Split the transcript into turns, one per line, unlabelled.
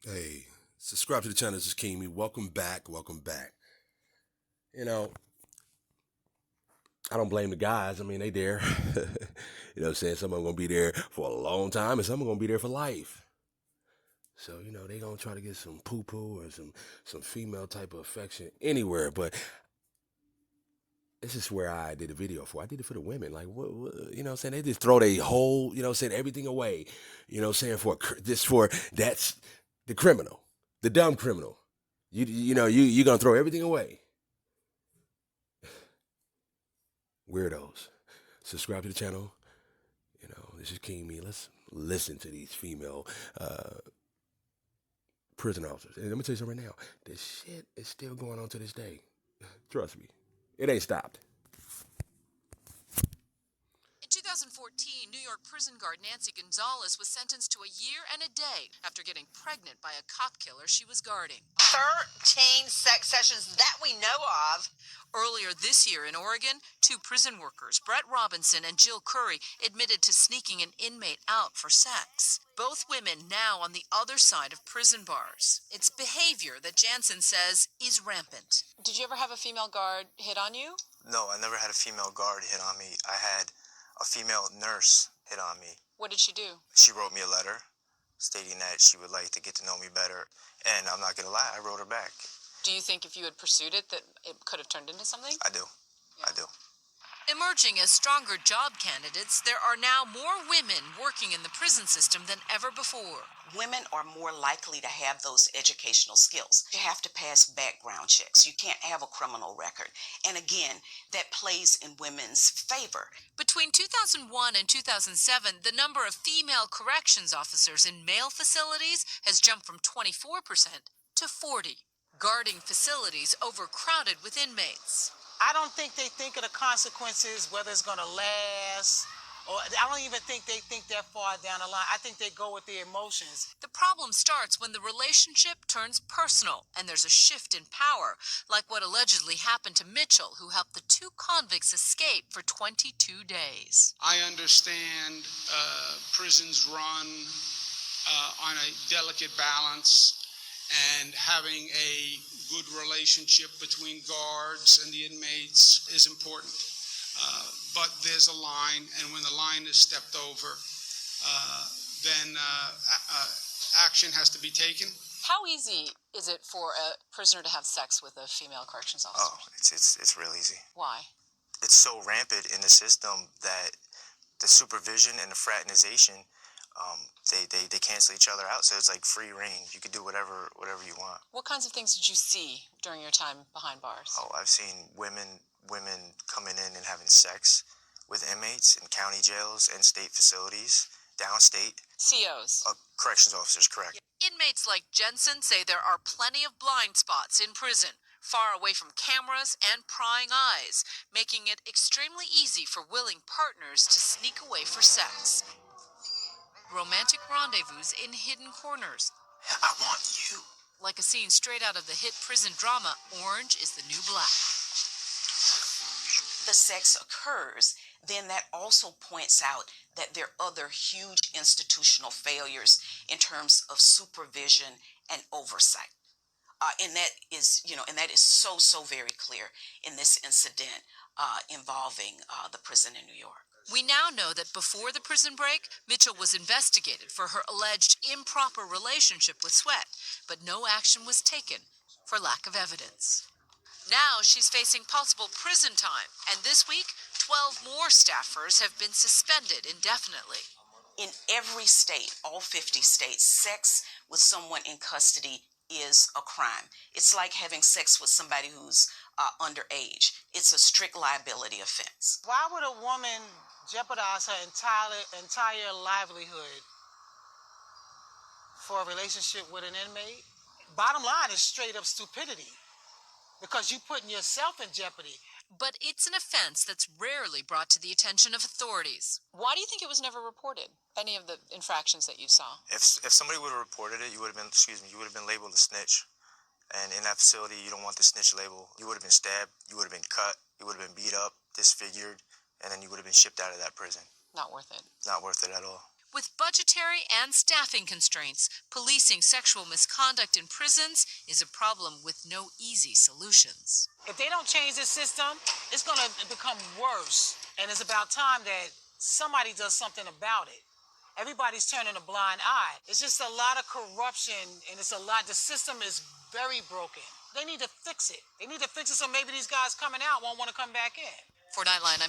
Hey, subscribe to the channel. This is Kimi. Welcome back. Welcome back. You know, I don't blame the guys. I mean, they there. You know what I'm saying? Some of them going to be there for a long time and some are going to be there for life. So, they going to try to get some poo-poo or some female type of affection anywhere. But this is where I did a video for. I did it for the women. Like, you know what I'm saying? They just throw their whole, everything away. You know what I'm saying? That's the criminal, the dumb criminal. You're going to throw everything away. Weirdos. Subscribe to the channel. This is King Me. Let's listen to these female prison officers. And let me tell you something right now. This shit is still going on to this day. Trust me. It ain't stopped.
In 2014, New York prison guard Nancy Gonzalez was sentenced to a year and a day after getting pregnant by a cop killer she was guarding.
13 sex sessions that we know of.
Earlier this year in Oregon, two prison workers, Brett Robinson and Jill Curry, admitted to sneaking an inmate out for sex. Both women now on the other side of prison bars. It's behavior that Jansen says is rampant. Did you ever have a female guard hit on you?
No, I never had a female guard hit on me. I had a female nurse hit on me.
What did she do?
She wrote me a letter stating that she would like to get to know me better. And I'm not going to lie, I wrote her back.
Do you think if you had pursued it that it could have turned into something?
I do. Yeah. I do.
Emerging as stronger job candidates, there are now more women working in the prison system than ever before.
Women are more likely to have those educational skills. You have to pass background checks. You can't have a criminal record. And again, that plays in women's favor.
Between 2001 and 2007, the number of female corrections officers in male facilities has jumped from 24% to 40%, guarding facilities overcrowded with inmates.
I don't think they think of the consequences, whether it's going to last, or I don't even think they think that far down the line. I think they go with their emotions.
The problem starts when the relationship turns personal and there's a shift in power, like what allegedly happened to Mitchell, who helped the two convicts escape for 22 days.
I understand prisons run on a delicate balance, and having a good relationship between guards and the inmates is important. But there's a line, and when the line is stepped over, then action has to be taken.
How easy is it for a prisoner to have sex with a female corrections officer?
Oh, it's real easy.
Why?
It's so rampant in the system that the supervision and the fraternization, they cancel each other out. So it's like free reign. You can do whatever you want.
What kinds of things did you see during your time behind bars?
Oh, I've seen women coming in and having sex with inmates in county jails and state facilities, downstate.
COs.
Corrections officers, correct.
Inmates like Jensen say there are plenty of blind spots in prison, far away from cameras and prying eyes, making it extremely easy for willing partners to sneak away for sex. Romantic rendezvous in hidden corners.
I want you.
Like a scene straight out of the hit prison drama, Orange is the New Black.
The sex occurs, then that also points out that there are other huge institutional failures in terms of supervision and oversight. And that is so very clear in this incident involving the prison in New York.
We now know that before the prison break, Mitchell was investigated for her alleged improper relationship with Sweat, but no action was taken for lack of evidence. Now she's facing possible prison time, and this week, 12 more staffers have been suspended indefinitely.
In every state, all 50 states, sex with someone in custody is a crime. It's like having sex with somebody who's underage. It's a strict liability offense.
Why would a woman jeopardize her entire livelihood for a relationship with an inmate? Bottom line is straight up stupidity, because you're putting yourself in jeopardy.
But it's an offense that's rarely brought to the attention of authorities. Why do you think it was never reported, any of the infractions that you saw?
If somebody would have reported it, you would have been labeled a snitch. And in that facility, you don't want the snitch label. You would have been stabbed, you would have been cut, you would have been beat up, disfigured, and then you would have been shipped out of that prison.
Not worth it.
Not worth it at all.
With budgetary and staffing constraints, policing sexual misconduct in prisons is a problem with no easy solutions.
If they don't change the system, it's going to become worse. And it's about time that somebody does something about it. Everybody's turning a blind eye. It's just a lot of corruption, and the system is very broken. They need to fix it. They need to fix it so maybe these guys coming out won't want to come back in.
For Nightline, I'm